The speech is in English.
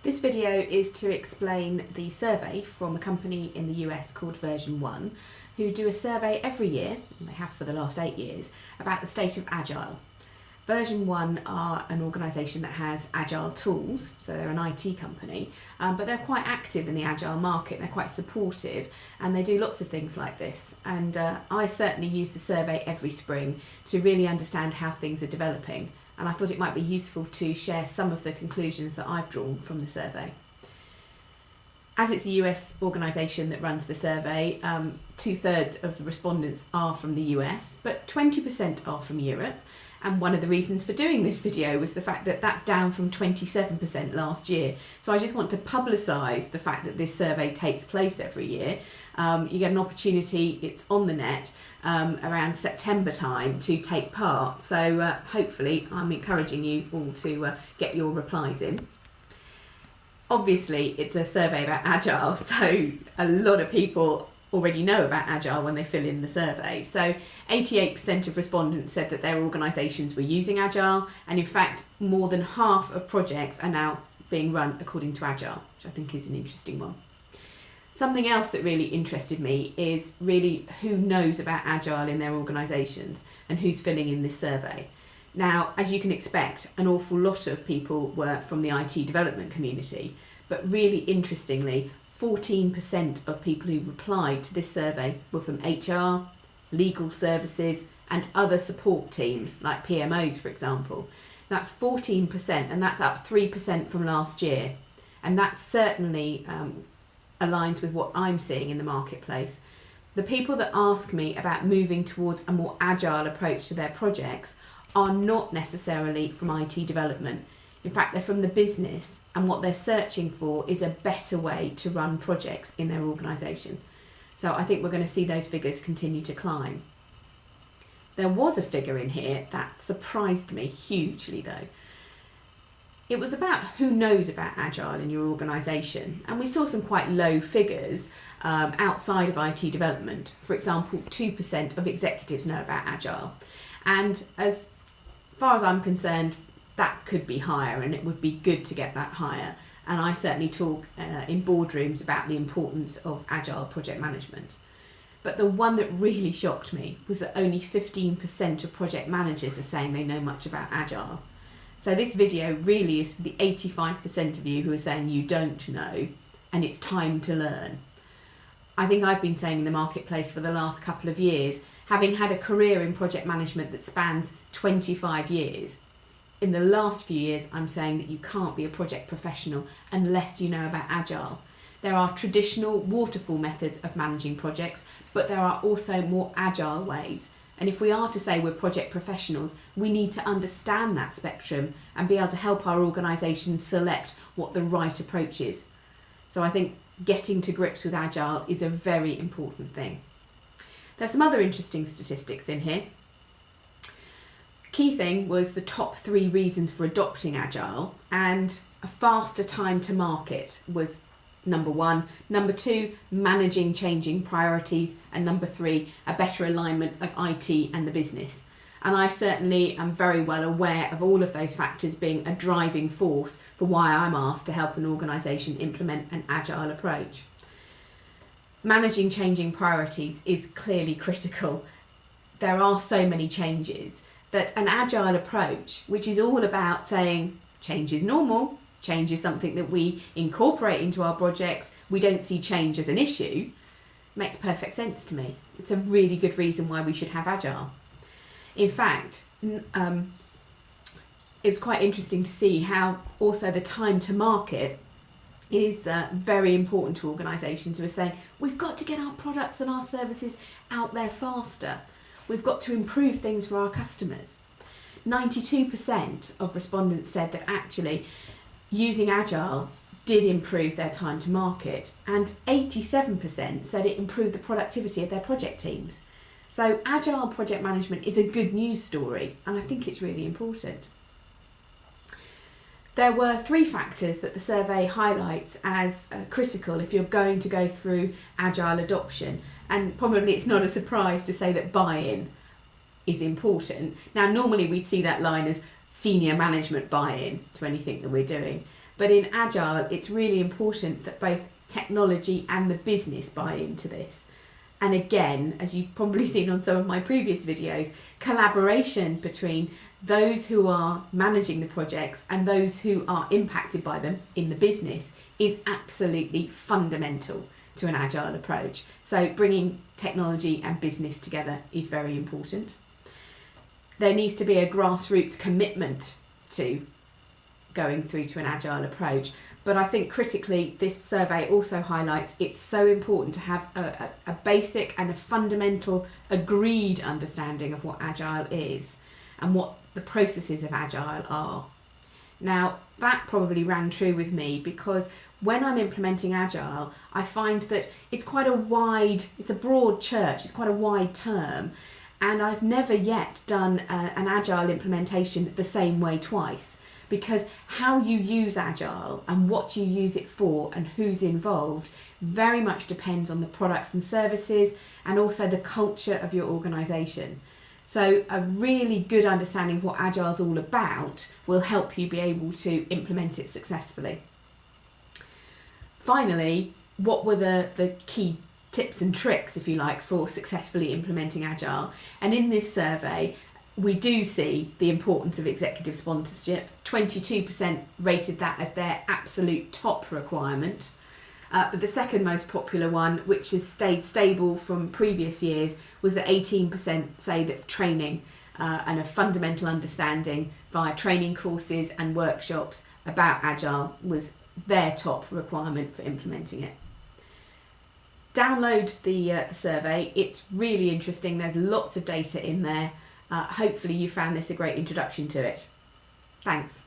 This video is to explain the survey from a company in the US called Version 1, who do a survey every year, and they have for the last 8 years, about the state of Agile. Version 1 are an organisation that has Agile tools, so they're an IT company, but they're quite active in the Agile market, they're quite supportive, and they do lots of things like this. And I certainly use the survey every spring to really understand how things are developing, and I thought it might be useful to share some of the conclusions that I've drawn from the survey. As it's a US organisation that runs the survey, 2/3 of the respondents are from the US, but 20% are from Europe. And one of the reasons for doing this video was the fact that that's down from 27% last year. So I just want to publicise the fact that this survey takes place every year. You get an opportunity, it's on the net around September time to take part. So hopefully I'm encouraging you all to get your replies in. Obviously it's a survey about Agile, so a lot of people already know about Agile when they fill in the survey. So 88% of respondents said that their organisations were using Agile, and in fact more than half of projects are now being run according to Agile, which I think is an interesting one. Something else that really interested me is really who knows about Agile in their organisations and who's filling in this survey. Now, as you can expect, an awful lot of people were from the IT development community, but really interestingly, 14% of people who replied to this survey were from HR, legal services, and other support teams, like PMOs, for example. That's 14%, and that's up 3% from last year. And that certainly aligns with what I'm seeing in the marketplace. The people that ask me about moving towards a more agile approach to their projects are not necessarily from IT development. In fact, they're from the business, and what they're searching for is a better way to run projects in their organisation. So I think we're going to see those figures continue to climb. There was a figure in here that surprised me hugely though. It was about who knows about Agile in your organisation, and we saw some quite low figures outside of IT development. For example, 2% of executives know about Agile, and as far as I'm concerned, that could be higher, and it would be good to get that higher. And I certainly talk in boardrooms about the importance of Agile project management. But the one that really shocked me was that only 15% of project managers are saying they know much about Agile. So this video really is for the 85% of you who are saying you don't know, and it's time to learn. I think I've been saying in the marketplace for the last couple of years, having had a career in project management that spans 25 years, in the last few years, I'm saying that you can't be a project professional unless you know about Agile. There are traditional waterfall methods of managing projects, but there are also more agile ways. And if we are to say we're project professionals, we need to understand that spectrum and be able to help our organisations select what the right approach is. So I think getting to grips with Agile is a very important thing. There's some other interesting statistics in here. Key thing was the top 3 reasons for adopting Agile, and a faster time to market was number 1. Number 2, managing changing priorities, and number 3, a better alignment of IT and the business. And I certainly am very well aware of all of those factors being a driving force for why I'm asked to help an organisation implement an Agile approach. Managing changing priorities is clearly critical. There are so many changes that an Agile approach, which is all about saying change is normal, change is something that we incorporate into our projects, we don't see change as an issue, makes perfect sense to me. It's a really good reason why we should have Agile. In fact, it's quite interesting to see how also the time to market is very important to organisations who are saying we've got to get our products and our services out there faster. We've got to improve things for our customers. 92% of respondents said that actually using Agile did improve their time to market, and 87% said it improved the productivity of their project teams. So Agile project management is a good news story, and I think it's really important. There were 3 factors that the survey highlights as critical if you're going to go through Agile adoption, and probably it's not a surprise to say that buy-in is important. Now normally we'd see that line as senior management buy-in to anything that we're doing, But in Agile, it's really important that both technology and the business buy into this. And again, as you've probably seen on some of my previous videos, collaboration between those who are managing the projects and those who are impacted by them in the business is absolutely fundamental to an Agile approach. So bringing technology and business together is very important. There needs to be a grassroots commitment to going through to an Agile approach. But I think critically, this survey also highlights it's so important to have a basic and a fundamental agreed understanding of what Agile is and what the processes of Agile are. Now, that probably rang true with me because when I'm implementing Agile, I find that it's a broad church, it's quite a wide term, and I've never yet done an Agile implementation the same way twice, because how you use Agile and what you use it for and who's involved very much depends on the products and services and also the culture of your organisation. So a really good understanding of what Agile is all about will help you be able to implement it successfully. Finally, what were the key tips and tricks, if you like, for successfully implementing Agile? And in this survey, we do see the importance of executive sponsorship. 22% rated that as their absolute top requirement. But the second most popular one, which has stayed stable from previous years, was that 18% say that training and a fundamental understanding via training courses and workshops about Agile was their top requirement for implementing it. Download the survey. It's really interesting. There's lots of data in there. Hopefully you found this a great introduction to it. Thanks.